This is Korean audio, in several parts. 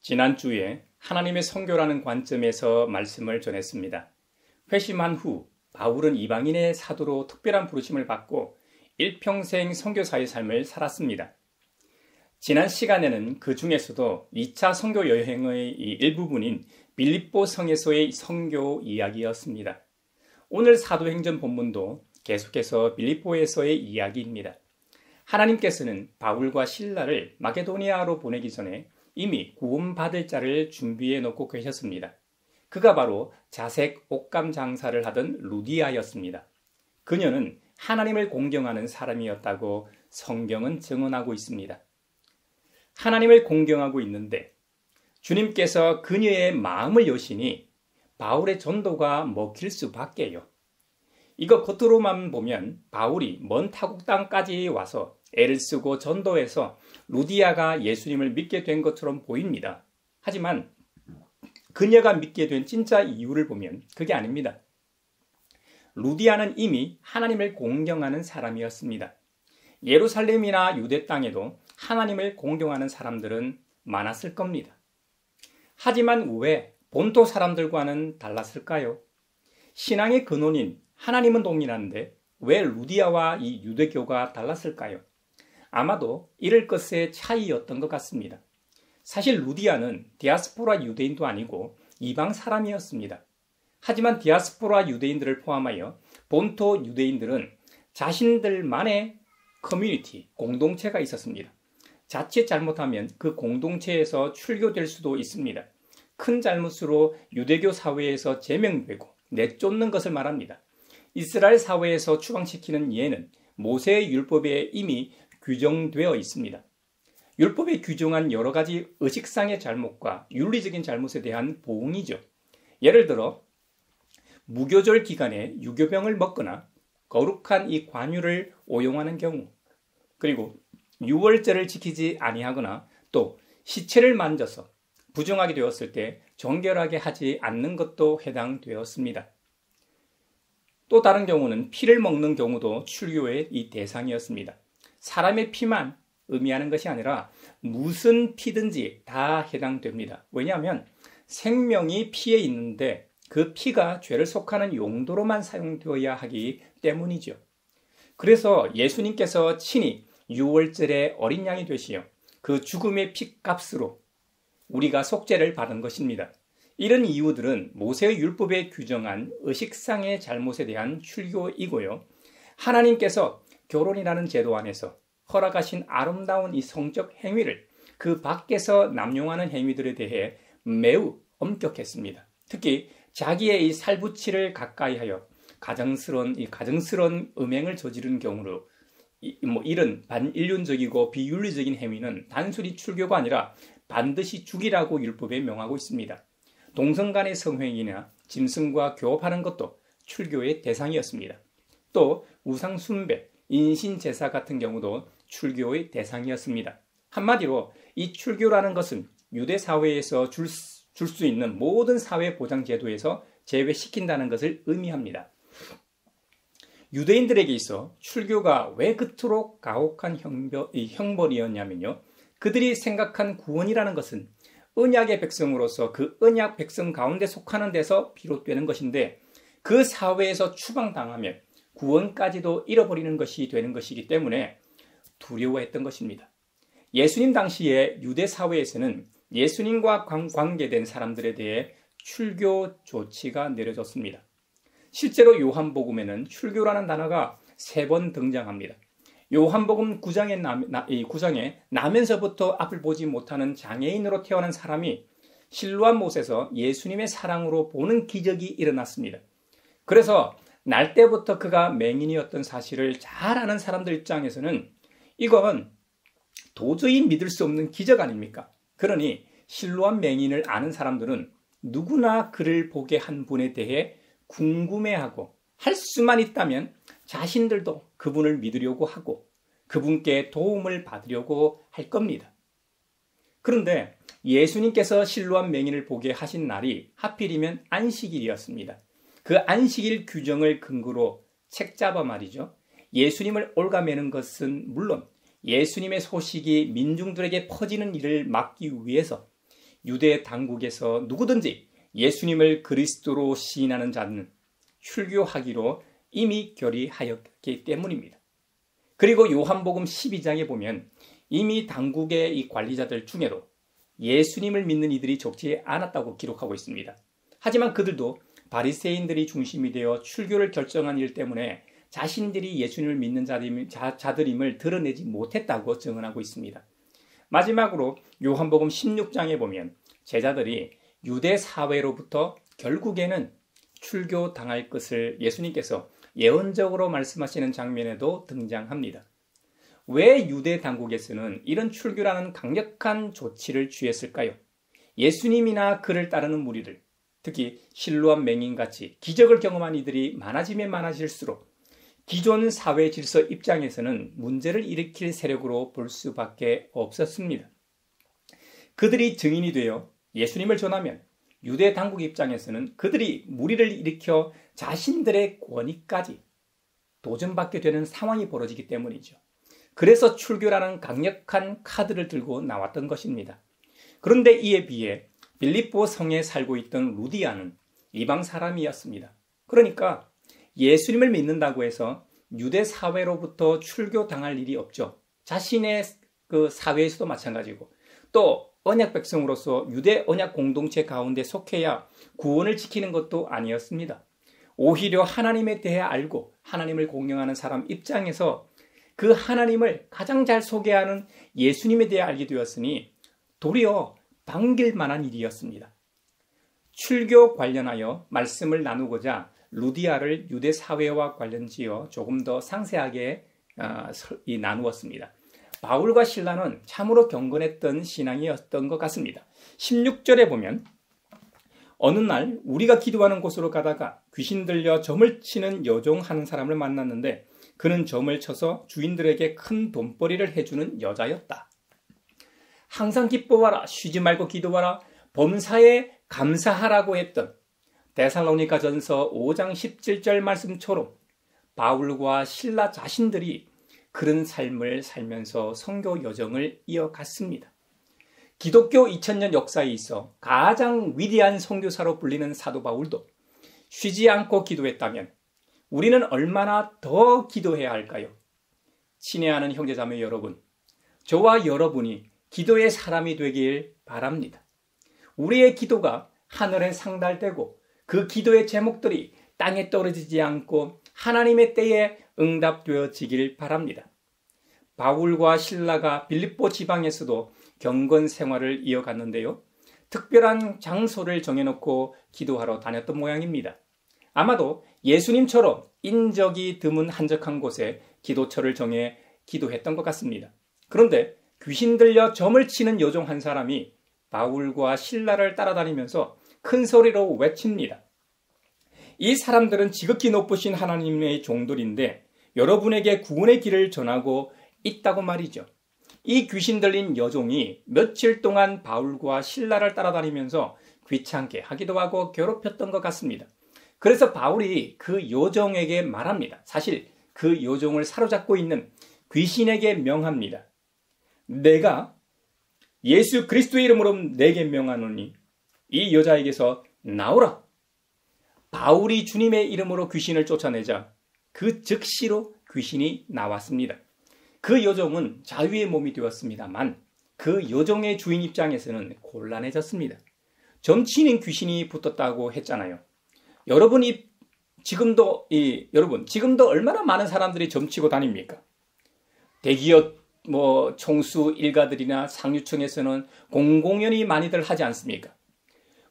지난주에 하나님의 선교라는 관점에서 말씀을 전했습니다. 회심한 후 바울은 이방인의 사도로 특별한 부르심을 받고 일평생 선교사의 삶을 살았습니다. 지난 시간에는 그 중에서도 2차 선교 여행의 일부분인 빌립보 성에서의 선교 이야기였습니다. 오늘 사도행전 본문도 계속해서 빌립보에서의 이야기입니다. 하나님께서는 바울과 실라를 마게도니아로 보내기 전에 이미 구원받을 자를 준비해 놓고 계셨습니다. 그가 바로 자색 옷감 장사를 하던 루디아였습니다. 그녀는 하나님을 공경하는 사람이었다고 성경은 증언하고 있습니다. 하나님을 공경하고 있는데 주님께서 그녀의 마음을 여시니 바울의 전도가 먹힐 수밖에요. 이거 겉으로만 보면 바울이 먼 타국 땅까지 와서 애를 쓰고 전도해서 루디아가 예수님을 믿게 된 것처럼 보입니다. 하지만 그녀가 믿게 된 진짜 이유를 보면 그게 아닙니다. 루디아는 이미 하나님을 공경하는 사람이었습니다. 예루살렘이나 유대 땅에도 하나님을 공경하는 사람들은 많았을 겁니다. 하지만 왜 본토 사람들과는 달랐을까요? 신앙의 근원인 하나님은 동일한데 왜 루디아와 이 유대교가 달랐을까요? 아마도 이럴 것의 차이였던 것 같습니다. 사실 루디아는 디아스포라 유대인도 아니고 이방 사람이었습니다. 하지만 디아스포라 유대인들을 포함하여 본토 유대인들은 자신들만의 커뮤니티, 공동체가 있었습니다. 자칫 잘못하면 그 공동체에서 출교될 수도 있습니다. 큰 잘못으로 유대교 사회에서 제명되고 내쫓는 것을 말합니다. 이스라엘 사회에서 추방시키는 예는 모세의 율법에 이미 규정되어 있습니다. 율법에 규정한 여러 가지 의식상의 잘못과 윤리적인 잘못에 대한 보응이죠. 예를 들어 무교절 기간에 유교병을 먹거나 거룩한 이 관유를 오용하는 경우, 그리고 유월절을 지키지 아니하거나 또 시체를 만져서 부정하게 되었을 때 정결하게 하지 않는 것도 해당되었습니다. 또 다른 경우는 피를 먹는 경우도 출교의 이 대상이었습니다. 사람의 피만 의미하는 것이 아니라 무슨 피든지 다 해당됩니다. 왜냐하면 생명이 피에 있는데 그 피가 죄를 속하는 용도로만 사용되어야 하기 때문이죠. 그래서 예수님께서 친히 유월절에 어린 양이 되시어 그 죽음의 피값으로 우리가 속죄를 받은 것입니다. 이런 이유들은 모세의 율법에 규정한 의식상의 잘못에 대한 출교이고요. 하나님께서 결혼이라는 제도 안에서 허락하신 아름다운 이 성적 행위를 그 밖에서 남용하는 행위들에 대해 매우 엄격했습니다. 특히 자기의 이 살부치를 가까이하여 가정스러운 음행을 저지른 경우로 이런 반인륜적이고 비윤리적인 행위는 단순히 출교가 아니라 반드시 죽이라고 율법에 명하고 있습니다. 동성 간의 성행위나 짐승과 교합하는 것도 출교의 대상이었습니다. 또 우상 숭배, 인신 제사 같은 경우도 출교의 대상이었습니다. 한마디로 이 출교라는 것은 유대 사회에서 줄 수 있는 모든 사회 보장 제도에서 제외시킨다는 것을 의미합니다. 유대인들에게 있어 출교가 왜 그토록 가혹한 형벌이었냐면요. 그들이 생각한 구원이라는 것은 언약의 백성으로서 그 언약 백성 가운데 속하는 데서 비롯되는 것인데 그 사회에서 추방당하면 구원까지도 잃어버리는 것이 되는 것이기 때문에 두려워했던 것입니다. 예수님 당시에 유대 사회에서는 예수님과 관계된 사람들에 대해 출교 조치가 내려졌습니다. 실제로 요한복음에는 출교라는 단어가 3번 등장합니다. 요한복음 9장에 나면서부터 앞을 보지 못하는 장애인으로 태어난 사람이 실로암 못에서 예수님의 사랑으로 보는 기적이 일어났습니다. 그래서 날 때부터 그가 맹인이었던 사실을 잘 아는 사람들 입장에서는 이건 도저히 믿을 수 없는 기적 아닙니까? 그러니 실로암 맹인을 아는 사람들은 누구나 그를 보게 한 분에 대해 궁금해하고 할 수만 있다면 자신들도 그분을 믿으려고 하고 그분께 도움을 받으려고 할 겁니다. 그런데 예수님께서 실로암 맹인을 보게 하신 날이 하필이면 안식일이었습니다. 그 안식일 규정을 근거로 책잡아 말이죠. 예수님을 올가매는 것은 물론 예수님의 소식이 민중들에게 퍼지는 일을 막기 위해서 유대 당국에서 누구든지 예수님을 그리스도로 시인하는 자는 출교하기로 이미 결의하였기 때문입니다. 그리고 요한복음 12장에 보면 이미 당국의 이 관리자들 중에도 예수님을 믿는 이들이 적지 않았다고 기록하고 있습니다. 하지만 그들도 바리새인들이 중심이 되어 출교를 결정한 일 때문에 자신들이 예수님을 믿는 자들임을 드러내지 못했다고 증언하고 있습니다. 마지막으로 요한복음 16장에 보면 제자들이 유대 사회로부터 결국에는 출교당할 것을 예수님께서 예언적으로 말씀하시는 장면에도 등장합니다. 왜 유대 당국에서는 이런 출교라는 강력한 조치를 취했을까요? 예수님이나 그를 따르는 무리들, 특히 실로암 맹인같이 기적을 경험한 이들이 많아지면 많아질수록 기존 사회 질서 입장에서는 문제를 일으킬 세력으로 볼 수밖에 없었습니다. 그들이 증인이 되어 예수님을 전하면 유대 당국 입장에서는 그들이 무리를 일으켜 자신들의 권위까지 도전받게 되는 상황이 벌어지기 때문이죠. 그래서 출교라는 강력한 카드를 들고 나왔던 것입니다. 그런데 이에 비해 빌립보 성에 살고 있던 루디아는 이방 사람이었습니다. 그러니까 예수님을 믿는다고 해서 유대 사회로부터 출교당할 일이 없죠. 자신의 그 사회에서도 마찬가지고 또 언약 백성으로서 유대 언약 공동체 가운데 속해야 구원을 지키는 것도 아니었습니다. 오히려 하나님에 대해 알고 하나님을 공경하는 사람 입장에서 그 하나님을 가장 잘 소개하는 예수님에 대해 알게 되었으니 도리어 반길 만한 일이었습니다. 출교 관련하여 말씀을 나누고자 루디아를 유대 사회와 관련지어 조금 더 상세하게 나누었습니다. 바울과 실라는 참으로 경건했던 신앙이었던 것 같습니다. 16절에 보면 어느 날 우리가 기도하는 곳으로 가다가 귀신 들려 점을 치는 여종하는 사람을 만났는데 그는 점을 쳐서 주인들에게 큰 돈벌이를 해주는 여자였다. 항상 기뻐하라, 쉬지 말고 기도하라, 범사에 감사하라고 했던 데살로니가전서 5장 17절 말씀처럼 바울과 실라 자신들이 그런 삶을 살면서 선교 여정을 이어갔습니다. 기독교 2000년 역사에 있어 가장 위대한 선교사로 불리는 사도 바울도 쉬지 않고 기도했다면 우리는 얼마나 더 기도해야 할까요? 친애하는 형제자매 여러분, 저와 여러분이 기도의 사람이 되길 바랍니다. 우리의 기도가 하늘에 상달되고 그 기도의 제목들이 땅에 떨어지지 않고 하나님의 때에 응답되어지길 바랍니다. 바울과 실라가 빌립보 지방에서도 경건 생활을 이어갔는데요. 특별한 장소를 정해놓고 기도하러 다녔던 모양입니다. 아마도 예수님처럼 인적이 드문 한적한 곳에 기도처를 정해 기도했던 것 같습니다. 그런데 귀신 들려 점을 치는 여종 한 사람이 바울과 실라를 따라다니면서 큰 소리로 외칩니다. 이 사람들은 지극히 높으신 하나님의 종들인데 여러분에게 구원의 길을 전하고 있다고 말이죠. 이 귀신 들린 여종이 며칠 동안 바울과 실라를 따라다니면서 귀찮게 하기도 하고 괴롭혔던 것 같습니다. 그래서 바울이 그 여종에게 말합니다. 사실 그 여종을 사로잡고 있는 귀신에게 명합니다. 내가 예수 그리스도의 이름으로 내게 명하노니 이 여자에게서 나오라. 바울이 주님의 이름으로 귀신을 쫓아내자 그 즉시로 귀신이 나왔습니다. 그 여종은 자유의 몸이 되었습니다만 그 여종의 주인 입장에서는 곤란해졌습니다. 점치는 귀신이 붙었다고 했잖아요. 여러분 지금도 얼마나 많은 사람들이 점치고 다닙니까? 대기업 총수 일가들이나 상류층에서는 공공연히 많이들 하지 않습니까?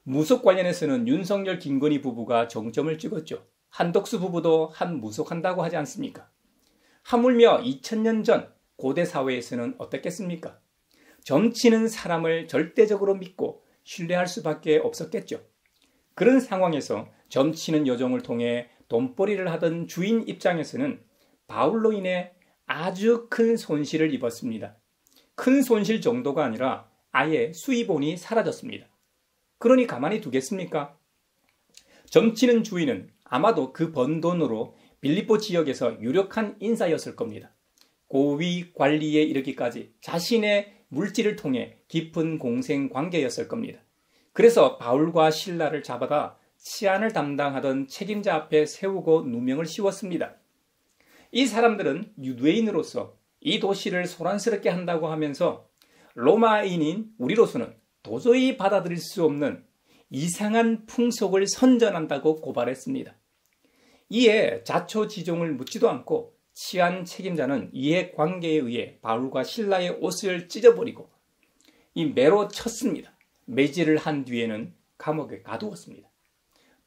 무속 관련해서는 윤석열 김건희 부부가 정점을 찍었죠. 한덕수 부부도 무속한다고 하지 않습니까? 하물며 2000년 전 고대 사회에서는 어떻겠습니까? 점치는 사람을 절대적으로 믿고 신뢰할 수밖에 없었겠죠. 그런 상황에서 점치는 여종을 통해 돈벌이를 하던 주인 입장에서는 바울로 인해 아주 큰 손실을 입었습니다. 큰 손실 정도가 아니라 아예 수입원이 사라졌습니다. 그러니 가만히 두겠습니까? 점치는 주인은 아마도 그 번 돈으로 빌립보 지역에서 유력한 인사였을 겁니다. 고위 관리에 이르기까지 자신의 물질을 통해 깊은 공생 관계였을 겁니다. 그래서 바울과 실라를 잡아다 치안을 담당하던 책임자 앞에 세우고 누명을 씌웠습니다. 이 사람들은 유대인으로서 이 도시를 소란스럽게 한다고 하면서 로마인인 우리로서는 도저히 받아들일 수 없는 이상한 풍속을 선전한다고 고발했습니다. 이에 자초지종을 묻지도 않고 치안 책임자는 이해 관계에 의해 바울과 실라의 옷을 찢어버리고 이 매로 쳤습니다. 매질을 한 뒤에는 감옥에 가두었습니다.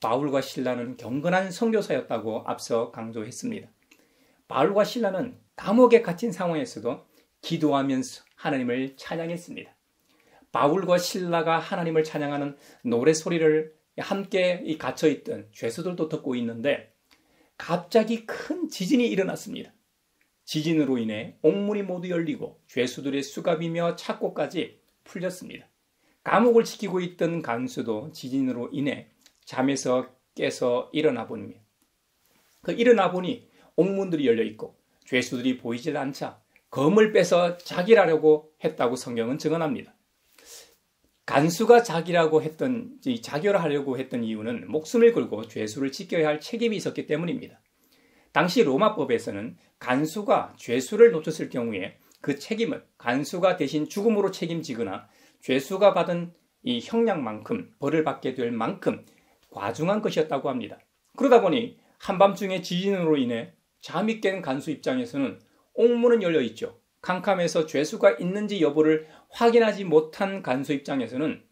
바울과 실라는 경건한 선교사였다고 앞서 강조했습니다. 바울과 실라는 감옥에 갇힌 상황에서도 기도하면서 하나님을 찬양했습니다. 바울과 실라가 하나님을 찬양하는 노래소리를 함께 갇혀있던 죄수들도 듣고 있는데 갑자기 큰 지진이 일어났습니다. 지진으로 인해 옥문이 모두 열리고 죄수들의 수갑이며 착고까지 풀렸습니다. 감옥을 지키고 있던 간수도 지진으로 인해 잠에서 깨서 일어나 보니 옥문들이 열려 있고 죄수들이 보이질 않자 검을 빼서 자결하려고 했다고 성경은 증언합니다. 간수가 자결하려고 했던 이유는 목숨을 걸고 죄수를 지켜야 할 책임이 있었기 때문입니다. 당시 로마법에서는 간수가 죄수를 놓쳤을 경우에 그 책임은 간수가 대신 죽음으로 책임지거나 죄수가 받은 이 형량만큼 벌을 받게 될 만큼 과중한 것이었다고 합니다. 그러다 보니 한밤중에 지진으로 인해 잠이 깬 간수 입장에서는 옥문은 열려 있죠. 캄캄해서 죄수가 있는지 여부를 확인하지 못한 간수 입장에서는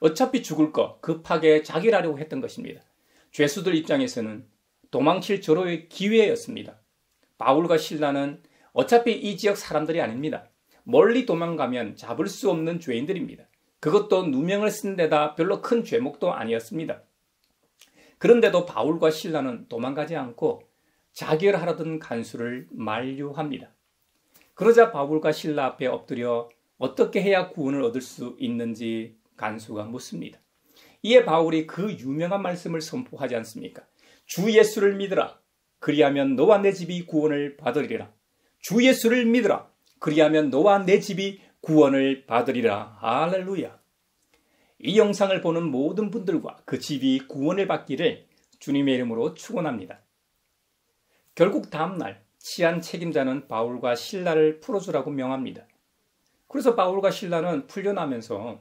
어차피 죽을 거 급하게 자결하려고 했던 것입니다. 죄수들 입장에서는 도망칠 절호의 기회였습니다. 바울과 실라는 어차피 이 지역 사람들이 아닙니다. 멀리 도망가면 잡을 수 없는 죄인들입니다. 그것도 누명을 쓴 데다 별로 큰 죄목도 아니었습니다. 그런데도 바울과 실라는 도망가지 않고 자결하려던 간수를 만류합니다. 그러자 바울과 실라 앞에 엎드려 어떻게 해야 구원을 얻을 수 있는지 간수가 묻습니다. 이에 바울이 그 유명한 말씀을 선포하지 않습니까? 주 예수를 믿으라. 그리하면 너와 내 집이 구원을 받으리라. 주 예수를 믿으라. 그리하면 너와 내 집이 구원을 받으리라. 할렐루야. 이 영상을 보는 모든 분들과 그 집이 구원을 받기를 주님의 이름으로 축원합니다. 결국 다음날 치안 책임자는 바울과 실라를 풀어주라고 명합니다. 그래서 바울과 실라는 풀려나면서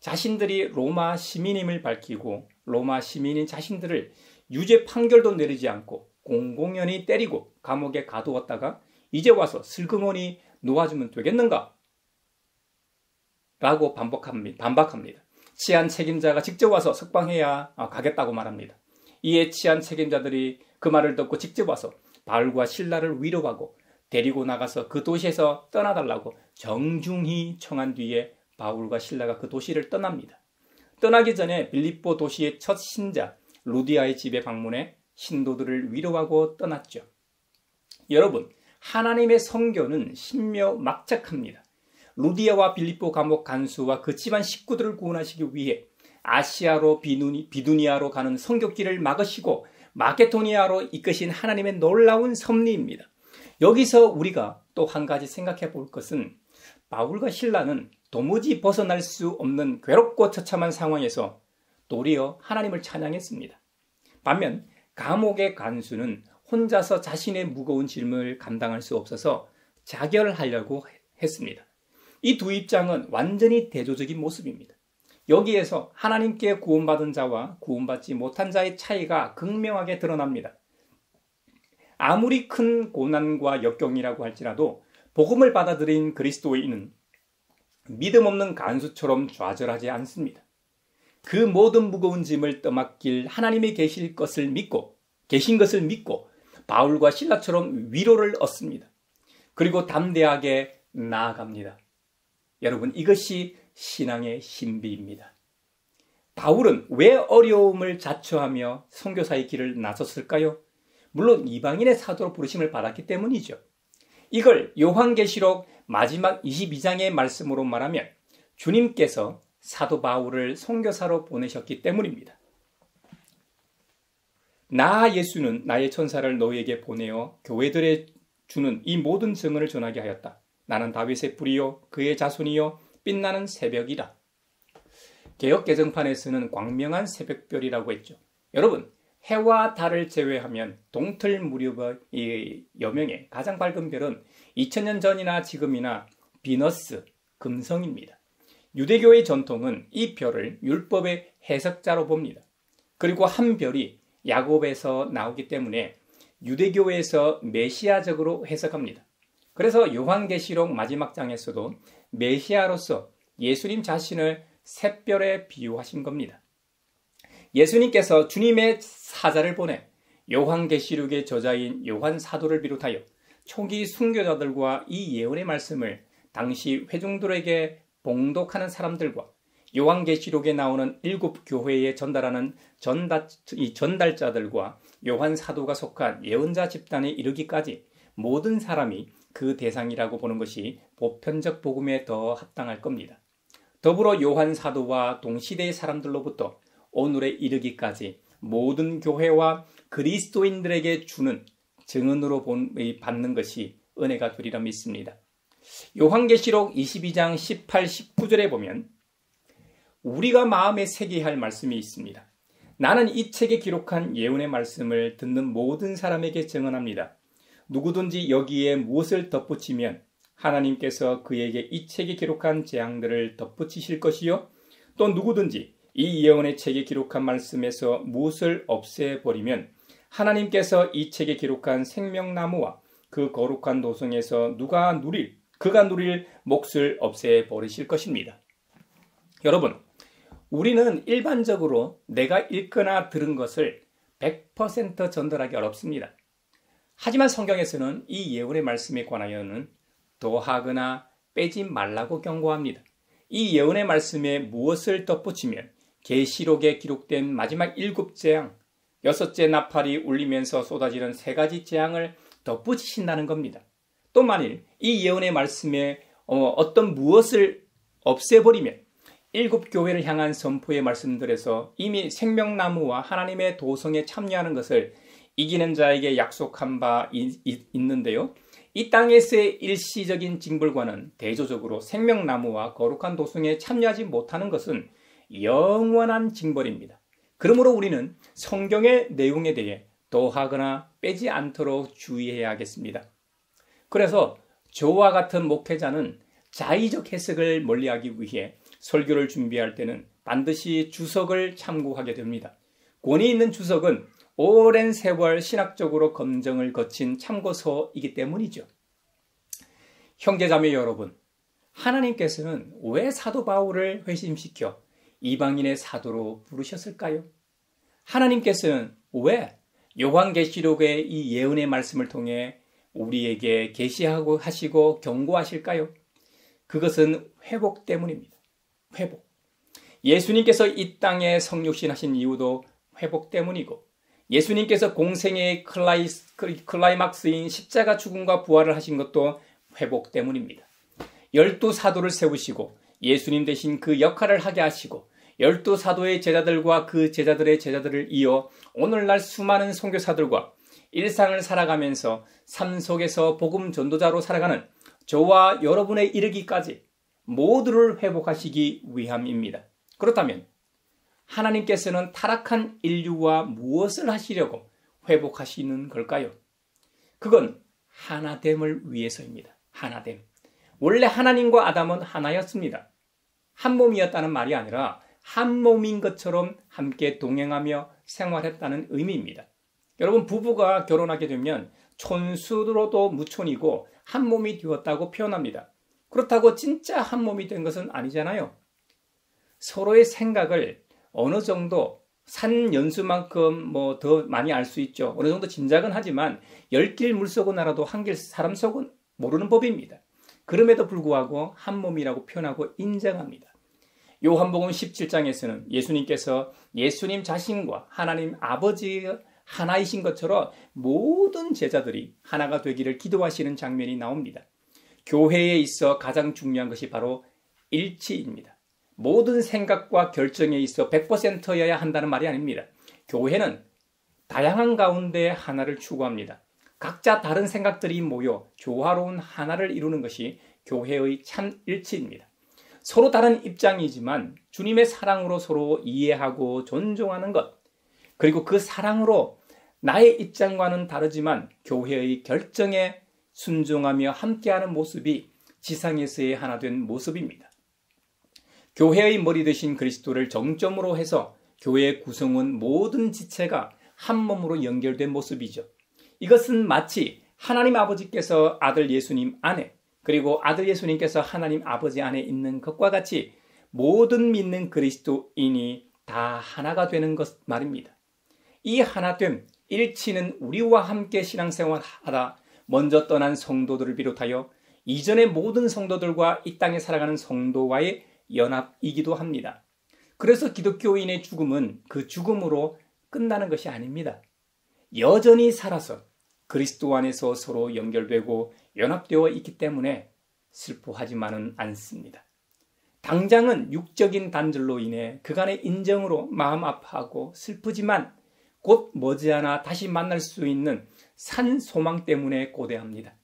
자신들이 로마 시민임을 밝히고 로마 시민인 자신들을 유죄 판결도 내리지 않고 공공연히 때리고 감옥에 가두었다가 이제 와서 슬그머니 놓아주면 되겠는가? 라고 반박합니다. 치안 책임자가 직접 와서 석방해야 가겠다고 말합니다. 이에 치안 책임자들이 그 말을 듣고 직접 와서 바울과 실라를 위로하고 데리고 나가서 그 도시에서 떠나달라고 정중히 청한 뒤에 바울과 실라가 그 도시를 떠납니다. 떠나기 전에 빌립보 도시의 첫 신자 루디아의 집에 방문해 신도들을 위로하고 떠났죠. 여러분, 하나님의 선교는 신묘막측합니다. 루디아와 빌립보 감옥 간수와 그 집안 식구들을 구원하시기 위해 아시아로 비두니아로 가는 선교길을 막으시고 마케도니아로 이끄신 하나님의 놀라운 섭리입니다. 여기서 우리가 또 한 가지 생각해 볼 것은 바울과 실라는 도무지 벗어날 수 없는 괴롭고 처참한 상황에서 도리어 하나님을 찬양했습니다. 반면 감옥의 간수는 혼자서 자신의 무거운 짐을 감당할 수 없어서 자결하려고 했습니다. 이 두 입장은 완전히 대조적인 모습입니다. 여기에서 하나님께 구원받은 자와 구원받지 못한 자의 차이가 극명하게 드러납니다. 아무리 큰 고난과 역경이라고 할지라도 복음을 받아들인 그리스도인은 믿음 없는 간수처럼 좌절하지 않습니다. 그 모든 무거운 짐을 떠맡길 하나님이 계신 것을 믿고 바울과 실라처럼 위로를 얻습니다. 그리고 담대하게 나아갑니다. 여러분, 이것이 신앙의 신비입니다. 바울은 왜 어려움을 자처하며 선교사의 길을 나섰을까요? 물론 이방인의 사도로 부르심을 받았기 때문이죠. 이걸 요한계시록 마지막 22장의 말씀으로 말하면 주님께서 사도 바울을 선교사로 보내셨기 때문입니다. 나 예수는 나의 천사를 너희에게 보내어 교회들에 주는 이 모든 증언을 전하게 하였다. 나는 다윗의 뿌리요 그의 자손이요 빛나는 새벽이라. 개역 개정판에서는 광명한 새벽별이라고 했죠. 여러분, 해와 달을 제외하면 동틀 무렵의 이 여명의 가장 밝은 별은 2000년 전이나 지금이나 비너스, 금성입니다. 유대교의 전통은 이 별을 율법의 해석자로 봅니다. 그리고 한 별이 야곱에서 나오기 때문에 유대교에서 메시아적으로 해석합니다. 그래서 요한계시록 마지막 장에서도 메시아로서 예수님 자신을 샛별에 비유하신 겁니다. 예수님께서 주님의 사자를 보내 요한계시록의 저자인 요한 사도를 비롯하여 초기 순교자들과 이 예언의 말씀을 당시 회중들에게 봉독하는 사람들과 요한계시록에 나오는 7 교회에 전달하는 전달자들과 요한 사도가 속한 예언자 집단에 이르기까지 모든 사람이 그 대상이라고 보는 것이 보편적 복음에 더 합당할 겁니다. 더불어 요한 사도와 동시대의 사람들로부터 오늘에 이르기까지 모든 교회와 그리스도인들에게 주는 증언으로 받는 것이 은혜가 되리라 믿습니다. 요한계시록 22장 18, 19절에 보면 우리가 마음에 새겨야 할 말씀이 있습니다. 나는 이 책에 기록한 예언의 말씀을 듣는 모든 사람에게 증언합니다. 누구든지 여기에 무엇을 덧붙이면 하나님께서 그에게 이 책에 기록한 재앙들을 덧붙이실 것이요. 또 누구든지 이 예언의 책에 기록한 말씀에서 무엇을 없애버리면 하나님께서 이 책에 기록한 생명나무와 그 거룩한 도성에서 그가 누릴 몫을 없애버리실 것입니다. 여러분, 우리는 일반적으로 내가 읽거나 들은 것을 100% 전달하기 어렵습니다. 하지만 성경에서는 이 예언의 말씀에 관하여는 더하거나 빼지 말라고 경고합니다. 이 예언의 말씀에 무엇을 덧붙이면 계시록에 기록된 마지막 7 재앙, 6째 나팔이 울리면서 쏟아지는 3가지 재앙을 덧붙이신다는 겁니다. 또 만일 이 예언의 말씀에 어떤 무엇을 없애버리면 7 교회를 향한 선포의 말씀들에서 이미 생명나무와 하나님의 도성에 참여하는 것을 이기는 자에게 약속한 바 있는데요. 이 땅에서의 일시적인 징벌과는 대조적으로 생명나무와 거룩한 도성에 참여하지 못하는 것은 영원한 징벌입니다. 그러므로 우리는 성경의 내용에 대해 더하거나 빼지 않도록 주의해야 하겠습니다. 그래서 저와 같은 목회자는 자의적 해석을 멀리하기 위해 설교를 준비할 때는 반드시 주석을 참고하게 됩니다. 권위 있는 주석은 오랜 세월 신학적으로 검증을 거친 참고서이기 때문이죠. 형제자매 여러분, 하나님께서는 왜 사도 바울을 회심시켜 이방인의 사도로 부르셨을까요? 하나님께서는 왜 요한계시록의 이 예언의 말씀을 통해 우리에게 계시하고 하시고 경고하실까요? 그것은 회복 때문입니다. 회복. 예수님께서 이 땅에 성육신하신 이유도 회복 때문이고 예수님께서 공생의 클라이막스인 십자가 죽음과 부활을 하신 것도 회복 때문입니다. 12사도를 세우시고 예수님 대신 그 역할을 하게 하시고 12사도의 제자들과 그 제자들의 제자들을 이어 오늘날 수많은 선교사들과 일상을 살아가면서 삶 속에서 복음 전도자로 살아가는 저와 여러분에 이르기까지 모두를 회복하시기 위함입니다. 그렇다면 하나님께서는 타락한 인류와 무엇을 하시려고 회복하시는 걸까요? 그건 하나됨을 위해서입니다. 하나됨. 원래 하나님과 아담은 하나였습니다. 한 몸이었다는 말이 아니라 한 몸인 것처럼 함께 동행하며 생활했다는 의미입니다. 여러분, 부부가 결혼하게 되면 촌수로도 무촌이고 한 몸이 되었다고 표현합니다. 그렇다고 진짜 한 몸이 된 것은 아니잖아요. 서로의 생각을 어느 정도 산 연수만큼 더 많이 알 수 있죠. 어느 정도 짐작은 하지만 10길 물속은 알아도 1길 사람 속은 모르는 법입니다. 그럼에도 불구하고 한 몸이라고 표현하고 인정합니다. 요한복음 17장에서는 예수님께서 예수님 자신과 하나님 아버지의 하나이신 것처럼 모든 제자들이 하나가 되기를 기도하시는 장면이 나옵니다. 교회에 있어 가장 중요한 것이 바로 일치입니다. 모든 생각과 결정에 있어 100%여야 한다는 말이 아닙니다. 교회는 다양한 가운데 하나를 추구합니다. 각자 다른 생각들이 모여 조화로운 하나를 이루는 것이 교회의 참 일치입니다. 서로 다른 입장이지만 주님의 사랑으로 서로 이해하고 존중하는 것, 그리고 그 사랑으로 나의 입장과는 다르지만 교회의 결정에 순종하며 함께하는 모습이 지상에서의 하나 된 모습입니다. 교회의 머리 되신 그리스도를 정점으로 해서 교회의 구성원 모든 지체가 한 몸으로 연결된 모습이죠. 이것은 마치 하나님 아버지께서 아들 예수님 안에, 그리고 아들 예수님께서 하나님 아버지 안에 있는 것과 같이 모든 믿는 그리스도인이 다 하나가 되는 것 말입니다. 이 하나됨, 일치는 우리와 함께 신앙생활하다 먼저 떠난 성도들을 비롯하여 이전의 모든 성도들과 이 땅에 살아가는 성도와의 연합이기도 합니다. 그래서 기독교인의 죽음은 그 죽음으로 끝나는 것이 아닙니다. 여전히 살아서 그리스도 안에서 서로 연결되고 연합되어 있기 때문에 슬퍼하지만은 않습니다. 당장은 육적인 단절로 인해 그간의 인정으로 마음 아파하고 슬프지만 곧 머지않아 다시 만날 수 있는 산 소망 때문에 고대합니다.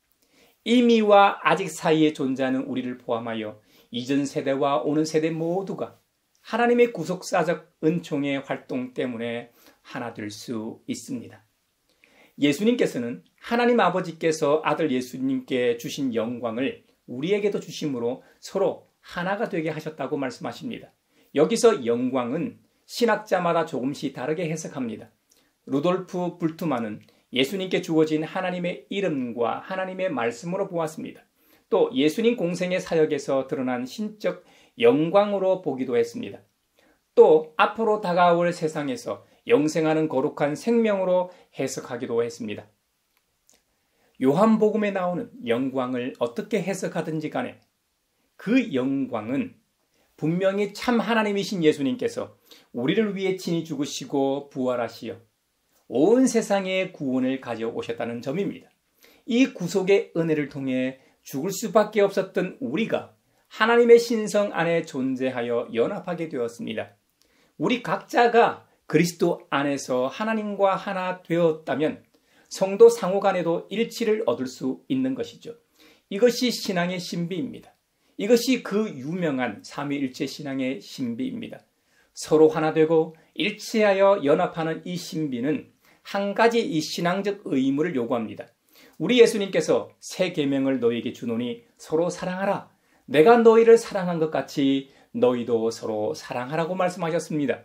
이미와 아직 사이에 존재하는 우리를 포함하여 이전 세대와 오는 세대 모두가 하나님의 구속사적 은총의 활동 때문에 하나 될 수 있습니다. 예수님께서는 하나님 아버지께서 아들 예수님께 주신 영광을 우리에게도 주심으로 서로 하나가 되게 하셨다고 말씀하십니다. 여기서 영광은 신학자마다 조금씩 다르게 해석합니다. 루돌프 불트만은 예수님께 주어진 하나님의 이름과 하나님의 말씀으로 보았습니다. 또 예수님 공생의 사역에서 드러난 신적 영광으로 보기도 했습니다. 또 앞으로 다가올 세상에서 영생하는 거룩한 생명으로 해석하기도 했습니다. 요한복음에 나오는 영광을 어떻게 해석하든지 간에 그 영광은 분명히 참 하나님이신 예수님께서 우리를 위해 친히 죽으시고 부활하시어 온 세상의 구원을 가져오셨다는 점입니다. 이 구속의 은혜를 통해 죽을 수밖에 없었던 우리가 하나님의 신성 안에 존재하여 연합하게 되었습니다. 우리 각자가 그리스도 안에서 하나님과 하나 되었다면 성도 상호 간에도 일치를 얻을 수 있는 것이죠. 이것이 신앙의 신비입니다. 이것이 그 유명한 삼위일체 신앙의 신비입니다. 서로 하나 되고 일치하여 연합하는 이 신비는 한 가지 이 신앙적 의무를 요구합니다. 우리 예수님께서 새 계명을 너희에게 주노니 서로 사랑하라. 내가 너희를 사랑한 것 같이 너희도 서로 사랑하라고 말씀하셨습니다.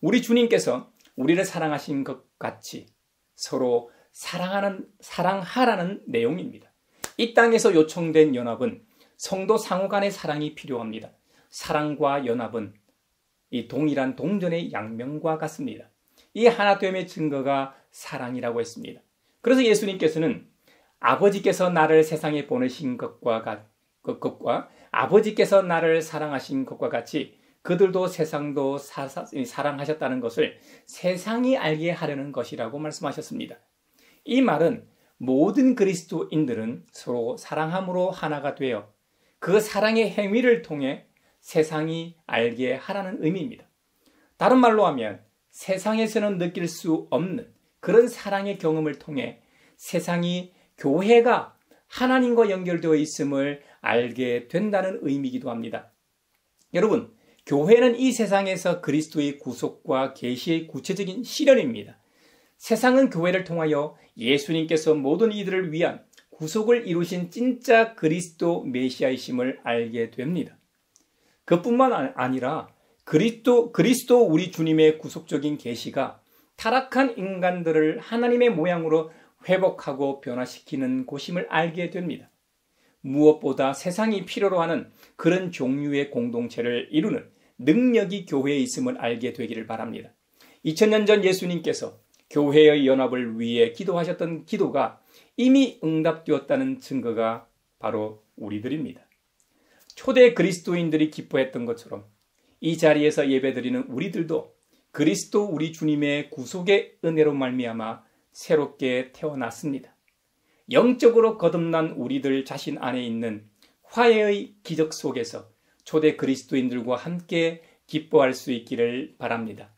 우리 주님께서 우리를 사랑하신 것 같이 서로 사랑하라는 내용입니다. 이 땅에서 요청된 연합은 성도 상호 간의 사랑이 필요합니다. 사랑과 연합은 이 동일한 동전의 양면과 같습니다. 이 하나됨의 증거가 사랑이라고 했습니다. 그래서 예수님께서는 아버지께서 나를 세상에 보내신 것과 아버지께서 나를 사랑하신 것과 같이 그들도 세상도 사랑하셨다는 것을 세상이 알게 하려는 것이라고 말씀하셨습니다. 이 말은 모든 그리스도인들은 서로 사랑함으로 하나가 되어 그 사랑의 행위를 통해 세상이 알게 하라는 의미입니다. 다른 말로 하면 세상에서는 느낄 수 없는 그런 사랑의 경험을 통해 세상이 교회가 하나님과 연결되어 있음을 알게 된다는 의미이기도 합니다. 여러분, 교회는 이 세상에서 그리스도의 구속과 계시의 구체적인 실현입니다. 세상은 교회를 통하여 예수님께서 모든 이들을 위한 구속을 이루신 진짜 그리스도 메시아이심을 알게 됩니다. 그뿐만 아니라 그리스도 우리 주님의 구속적인 계시가 타락한 인간들을 하나님의 모양으로 회복하고 변화시키는 곳임을 알게 됩니다. 무엇보다 세상이 필요로 하는 그런 종류의 공동체를 이루는 능력이 교회에 있음을 알게 되기를 바랍니다. 2000년 전 예수님께서 교회의 연합을 위해 기도하셨던 기도가 이미 응답되었다는 증거가 바로 우리들입니다. 초대 그리스도인들이 기뻐했던 것처럼 이 자리에서 예배드리는 우리들도 그리스도 우리 주님의 구속의 은혜로 말미암아 새롭게 태어났습니다. 영적으로 거듭난 우리들 자신 안에 있는 화해의 기적 속에서 초대 그리스도인들과 함께 기뻐할 수 있기를 바랍니다.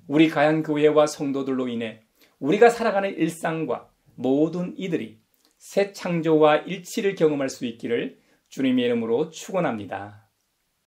우리 가양교회와 성도들로 인해 우리가 살아가는 일상과 모든 이들이 새 창조와 일치를 경험할 수 있기를 주님의 이름으로 축원합니다.